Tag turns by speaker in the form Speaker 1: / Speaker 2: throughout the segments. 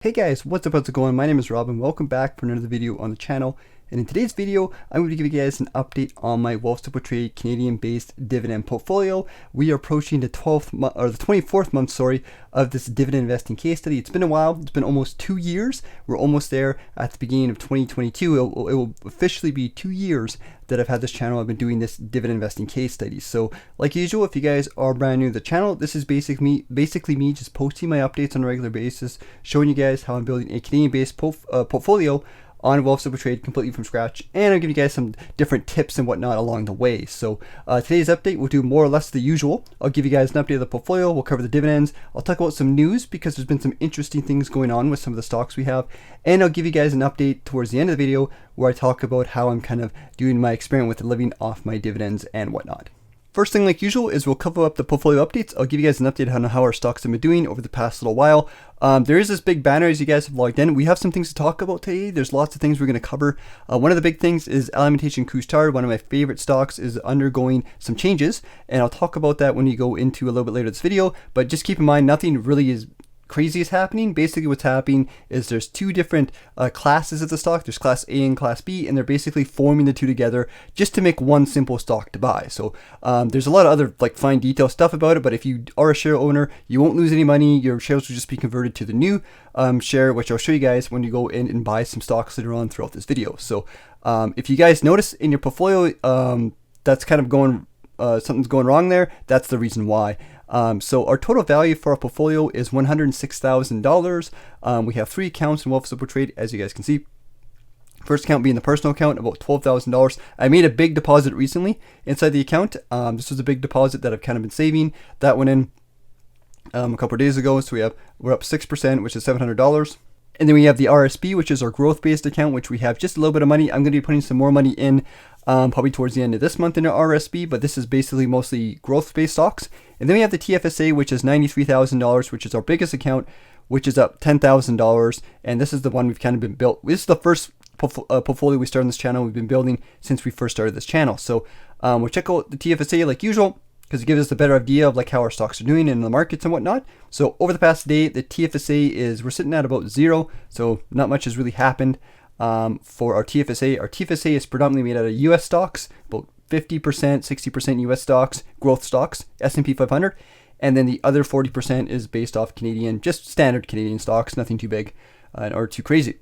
Speaker 1: Hey guys, what's up, how's it going? My name is Rob and welcome back for another video on the channel. And in today's video, I'm going to give you guys an update on my Wealthsimple Trade Canadian-based dividend portfolio. We are approaching the 12th month, or the 24th month, sorry, of this dividend investing case study. It's been a while. It's been almost 2 years. We're almost there at the beginning of 2022. It will officially be 2 years that I've had this channel. I've been doing this dividend investing case study. So like usual, if you guys are brand new to the channel, this is basically me just posting my updates on a regular basis, showing you guys how I'm building a Canadian-based portfolio on Wealthsimple Trade completely from scratch, and I'll give you guys some different tips and whatnot along the way. So today's update, we'll do more or less the usual. I'll give you guys an update of the portfolio, we'll cover the dividends, I'll talk about some news because there's been some interesting things going on with some of the stocks we have, and I'll give you guys an update towards the end of the video where I talk about how I'm kind of doing my experiment with living off my dividends and whatnot. First thing, like usual, is we'll cover up the portfolio updates. I'll give you guys an update on how our stocks have been doing over the past little while. There is this big banner as you guys have logged in. We have some things to talk about today. There's lots of things we're going to cover. One of the big things is Alimentation Couche-Tard. One of my favorite stocks is undergoing some changes, and I'll talk about that when we go into a little bit later in this video. But just keep in mind, nothing really is crazy is happening. Basically what's happening is there's two different classes of the stock. There's class A and class B, and they're basically forming the two together just to make one simple stock to buy. So there's a lot of other like fine detail stuff about it, but if you are a share owner, you won't lose any money. Your shares will just be converted to the new share, which I'll show you guys when you go in and buy some stocks later on throughout this video. So if you guys notice in your portfolio that's kind of going something's going wrong there, that's the reason why. So our total value for our portfolio is $106,000. We have 3 accounts in Wealthsimple Trade, as you guys can see. First account being the personal account, about $12,000. I made a big deposit recently inside the account. This was a big deposit that I've kind of been saving. That went in a couple of days ago, so we're up 6%, which is $700. And then we have the RSP, which is our growth-based account, which we have just a little bit of money. I'm going to be putting some more money in probably towards the end of this month in our RSP, but this is basically mostly growth-based stocks. And then we have the TFSA, which is $93,000, which is our biggest account, which is up $10,000. And this is the one we've kind of been built. This is the first portfolio we started on this channel. We've been building since we first started this channel. So we'll check out the TFSA like usual, because it gives us a better idea of like how our stocks are doing in the markets and whatnot. So over the past day, the TFSA we're sitting at about 0, so not much has really happened for our TFSA. Our TFSA is predominantly made out of US stocks, about 50%, 60% US stocks, growth stocks, S&P 500, and then the other 40% is based off Canadian, just standard Canadian stocks, nothing too big or too crazy.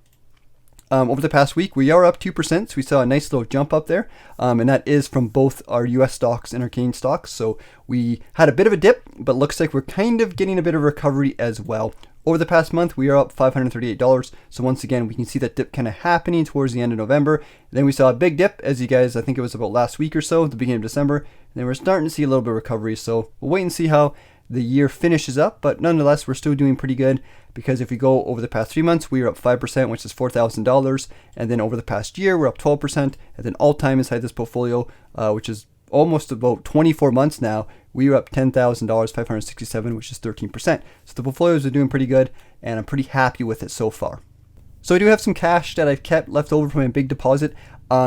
Speaker 1: Over the past week, we are up 2%, so we saw a nice little jump up there, and that is from both our US stocks and our Canadian stocks. So we had a bit of a dip, but looks like we're kind of getting a bit of recovery as well. Over the past month, we are up $538. So once again, we can see that dip kind of happening towards the end of November. Then we saw a big dip, as you guys, I think it was about last week or so, at the beginning of December. And then we're starting to see a little bit of recovery. So we'll wait and see how the year finishes up, but nonetheless, we're still doing pretty good, because if we go over the past 3 months, we are up 5%, which is $4,000. And then over the past year, we're up 12%. And then all time inside this portfolio, which is almost about 24 months now, we were up $10,000, 567, which is 13%. So the portfolios are doing pretty good, and I'm pretty happy with it so far. So I do have some cash that I've kept left over from my big deposit.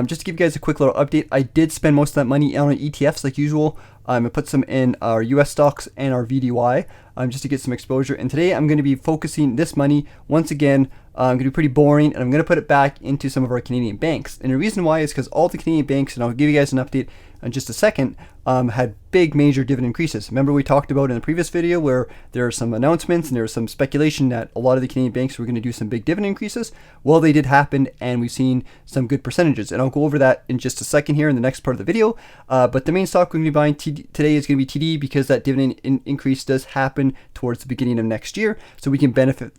Speaker 1: Just to give you guys a quick little update, I did spend most of that money on ETFs like usual. I put some in our US stocks and our VDY just to get some exposure. And today I'm going to be focusing this money once again. I'm going to be pretty boring, and I'm going to put it back into some of our Canadian banks. And the reason why is because all the Canadian banks, and I'll give you guys an update in just a second, had big major dividend increases. Remember we talked about in the previous video where there are some announcements and there was some speculation that a lot of the Canadian banks were going to do some big dividend increases. Well, they did happen, and we've seen some good percentages. And I'll go over that in just a second here in the next part of the video. But the main stock we're going to be buying today is going to be TD, because that dividend increase does happen towards the beginning of next year. So we can benefit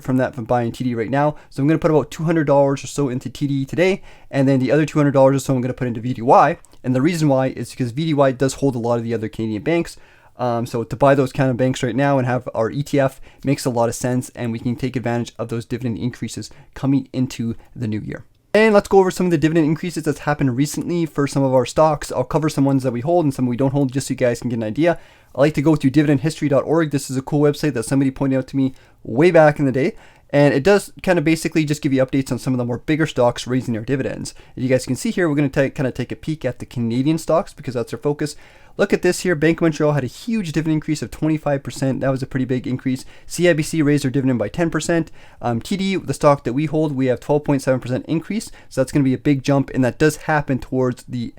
Speaker 1: from that from buying TD right now. So I'm going to put about $200 or so into TD today, and then the other $200 or so I'm going to put into VDY. And the reason why is because VDY does hold a lot of the other Canadian banks. So to buy those kind of banks right now and have our ETF makes a lot of sense, and we can take advantage of those dividend increases coming into the new year. And let's go over some of the dividend increases that's happened recently for some of our stocks. I'll cover some ones that we hold and some we don't hold, just so you guys can get an idea. I like to go to dividendhistory.org. This is a cool website that somebody pointed out to me way back in the day. And it does kind of basically just give you updates on some of the more bigger stocks raising their dividends. As you guys can see here, we're going to kind of take a peek at the Canadian stocks because that's our focus. look at this here. Bank of Montreal had a huge dividend increase of 25%. That was a pretty big increase. CIBC raised their dividend by 10%. TD, the stock that we hold, we have 12.7% increase. So that's going to be a big jump, and that does happen towards the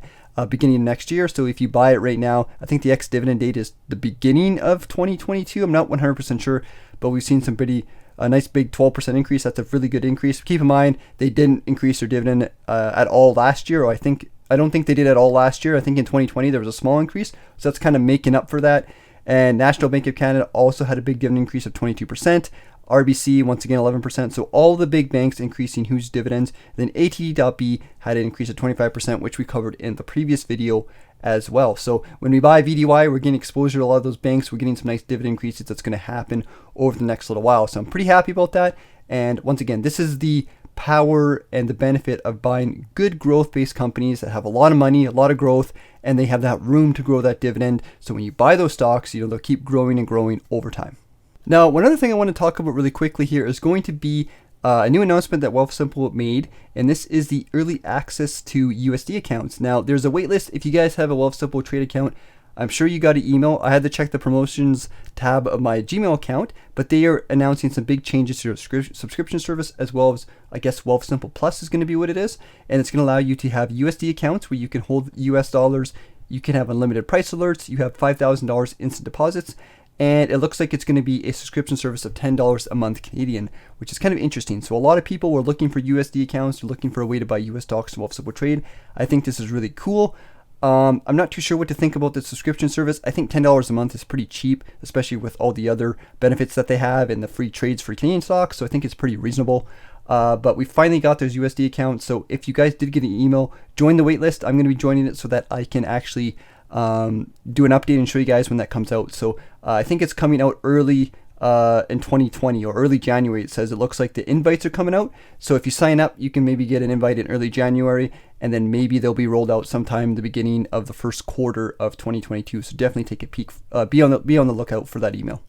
Speaker 1: beginning of next year. So if you buy it right now, I think the ex-dividend date is the beginning of 2022. I'm not 100% sure, but we've seen some pretty a nice big 12% increase. That's a really good increase. Keep in mind, they didn't increase their dividend at all last year, or I don't think they did at all last year. I think in 2020 there was a small increase, so that's kind of making up for that. And National Bank of Canada also had a big dividend increase of 22%. RBC, once again, 11%. So all the big banks increasing huge dividends. Then ATD.B had an increase of 25%, which we covered in the previous video as well. So when we buy VDY, we're getting exposure to a lot of those banks. We're getting some nice dividend increases that's going to happen over the next little while. So I'm pretty happy about that. And once again, this is the power and the benefit of buying good growth-based companies that have a lot of money, a lot of growth, and they have that room to grow that dividend. So when you buy those stocks, they'll keep growing and growing over time. Now, one other thing I want to talk about really quickly here is going to be a new announcement that Wealthsimple made, and this is the early access to USD accounts. Now, there's a waitlist. If you guys have a Wealthsimple trade account, I'm sure you got an email. I had to check the promotions tab of my Gmail account, but they are announcing some big changes to your subscription service, as well as, I guess, Wealthsimple Plus is going to be what it is, and it's going to allow you to have USD accounts where you can hold US dollars. You can have unlimited price alerts. You have $5,000 instant deposits. And it looks like it's going to be a subscription service of $10 a month Canadian, which is kind of interesting. So a lot of people were looking for USD accounts. They're looking for a way to buy US stocks and Wealthsimple Trade. I think this is really cool. I'm not too sure what to think about the subscription service. I think $10 a month is pretty cheap, especially with all the other benefits that they have and the free trades for Canadian stocks. So I think it's pretty reasonable. But we finally got those USD accounts. So if you guys did get an email, join the waitlist. I'm going to be joining it so that I can actually do an update and show you guys when that comes out. So I think it's coming out early in 2020 or early January. It says it looks like the invites are coming out. So if you sign up, you can maybe get an invite in early January, and then maybe they'll be rolled out sometime the beginning of the first quarter of 2022. So definitely take a peek. Be on the lookout for that email.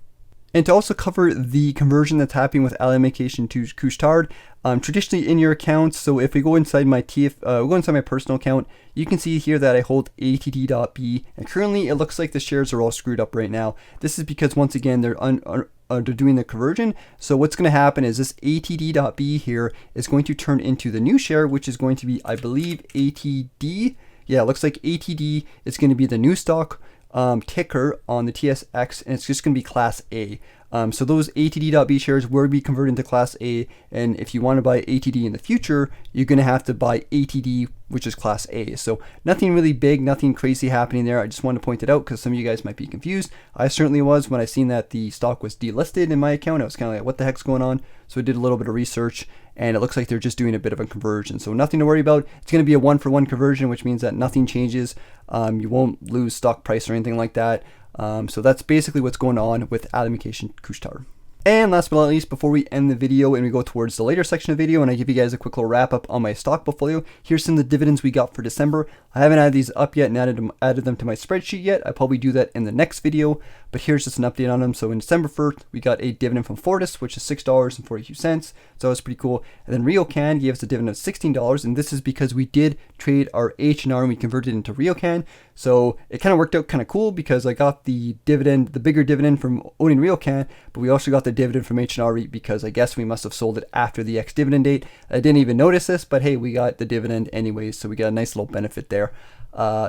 Speaker 1: And to also cover the conversion that's happening with allocation to Couche-Tard, traditionally in your accounts. So if we go inside my my personal account, you can see here that I hold ATD.B, and currently it looks like the shares are all screwed up right now. This is because, once again, they're doing the conversion. So what's going to happen is this ATD.B here is going to turn into the new share, which is going to be, I believe, ATD. Yeah, it looks like ATD is going to be the new stock ticker on the TSX, and it's just going to be Class A. So those ATD.B shares will be converted into Class A, and if you want to buy ATD in the future, you're going to have to buy ATD, which is Class A. So nothing really big, nothing crazy happening there. I just wanted to point it out because some of you guys might be confused. I certainly was when I seen that the stock was delisted in my account. I was kind of like, what the heck's going on? So I did a little bit of research, and it looks like they're just doing a bit of a conversion. So nothing to worry about. It's going to be a 1-for-1 conversion, which means that nothing changes. You won't lose stock price or anything like that. So that's basically what's going on with allocation Couche-Tard. And last but not least, before we end the video and we go towards the later section of the video and I give you guys a quick little wrap up on my stock portfolio, here's some of the dividends we got for December. I haven't added these up yet and added them to my spreadsheet yet. I'll probably do that in the next video, but here's just an update on them. So in December 1st, we got a dividend from Fortis, which is $6.42. So that was pretty cool. And then RioCan gave us a dividend of $16, and this is because we did trade our H&R and we converted it into RioCan. So it kind of worked out kind of cool because I got the dividend, the bigger dividend from owning RioCan, but we also got the dividend from H&R REIT because I guess we must have sold it after the ex-dividend date. I didn't even notice this, but hey, we got the dividend anyways, so we got a nice little benefit there.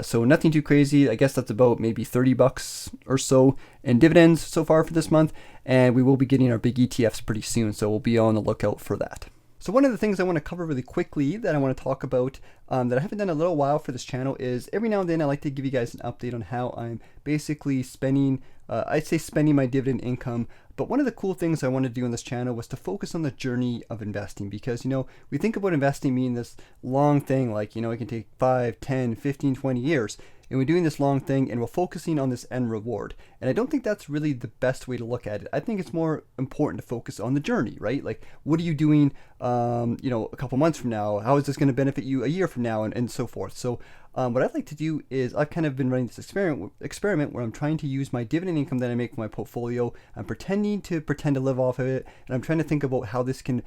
Speaker 1: So nothing too crazy. I guess that's about maybe $30 or so in dividends so far for this month, and we will be getting our big ETFs pretty soon, so we'll be on the lookout for that. So one of the things I want to cover really quickly that I want to talk about that I haven't done in a little while for this channel is every now and then I like to give you guys an update on how I'm basically spending, I'd say spending my dividend income. But one of the cool things I want to do on this channel was to focus on the journey of investing because, we think about investing being this long thing, like, it can take 5, 10, 15, 20 years. And we're doing this long thing and we're focusing on this end reward. And I don't think that's really the best way to look at it. I think it's more important to focus on the journey, right? Like, what are you doing, a couple months from now? How is this going to benefit you a year from now, and so forth? So what I'd like to do is I've kind of been running this experiment where I'm trying to use my dividend income that I make from my portfolio. I'm pretend to live off of it, and I'm trying to think about how this can,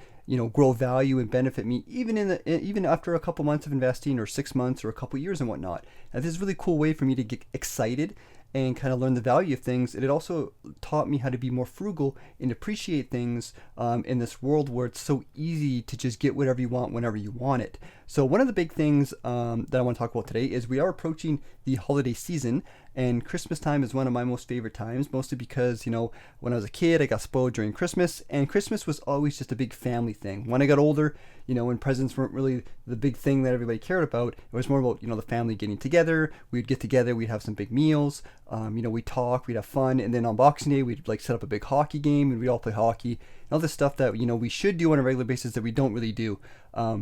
Speaker 1: grow value and benefit me even after a couple months of investing, or 6 months, or a couple years and whatnot. And this is really cool cool way for me to get excited and kind of learn the value of things. And it also taught me how to be more frugal and appreciate things in this world where it's so easy to just get whatever you want whenever you want it. So one of the big things that I want to talk about today is we are approaching the holiday season, and Christmas time is one of my most favorite times, mostly because, you know, when I was a kid, I got spoiled during Christmas, and Christmas was always just a big family thing. When I got older, you know, when presents weren't really the big thing that everybody cared about, it was more about, you know, the family getting together. We'd get together, we'd have some big meals, you know, we'd talk, we'd have fun, and then on Boxing Day, we'd like set up a big hockey game, and we'd all play hockey, and all this stuff that, you know, we should do on a regular basis that we don't really do.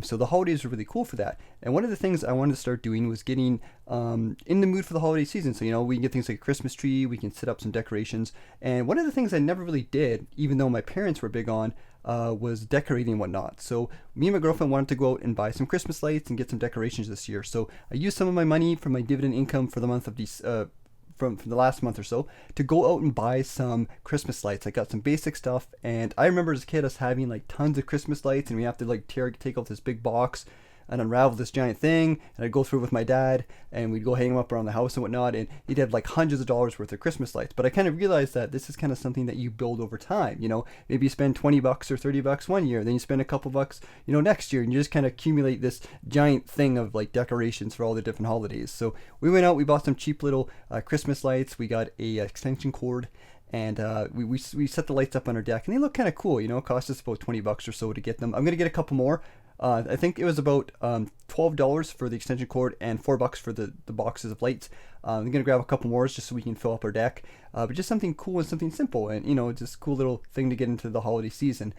Speaker 1: So the holidays are really cool for that. And one of the things I wanted to start doing was getting in the mood for the holiday season. So, you know, we can get things like a Christmas tree, we can set up some decorations. And one of the things I never really did, even though my parents were big on, was decorating and whatnot. So me and my girlfriend wanted to go out and buy some Christmas lights and get some decorations this year. So I used some of my money from my dividend income for the month of from the last month or so to go out and buy some Christmas lights. I got some basic stuff, and I remember as a kid us having like tons of Christmas lights, and we have to like take out this big box and unravel this giant thing, and I'd go through with my dad, and we'd go hang them up around the house and whatnot, and he'd have like hundreds of dollars worth of Christmas lights. But I kind of realized that this is kind of something that you build over time. You know, maybe you spend $20 or $30 one year, then you spend a couple bucks, you know, next year, and you just kind of accumulate this giant thing of like decorations for all the different holidays. So we went out, we bought some cheap little Christmas lights, we got a extension cord, and we set the lights up on our deck, and they look kind of cool. You know, it cost us about $20 or so to get them. I'm gonna get a couple more. I think it was about $12 for the extension cord and $4 for the boxes of lights. I'm gonna grab a couple more just so we can fill up our deck. But just something cool and something simple, and you know, just a cool little thing to get into the holiday season.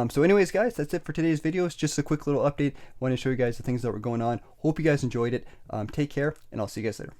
Speaker 1: So anyways, guys, that's it for today's video. It's just a quick little update. Want to show you guys the things that were going on. Hope you guys enjoyed it. Take care, and I'll see you guys later.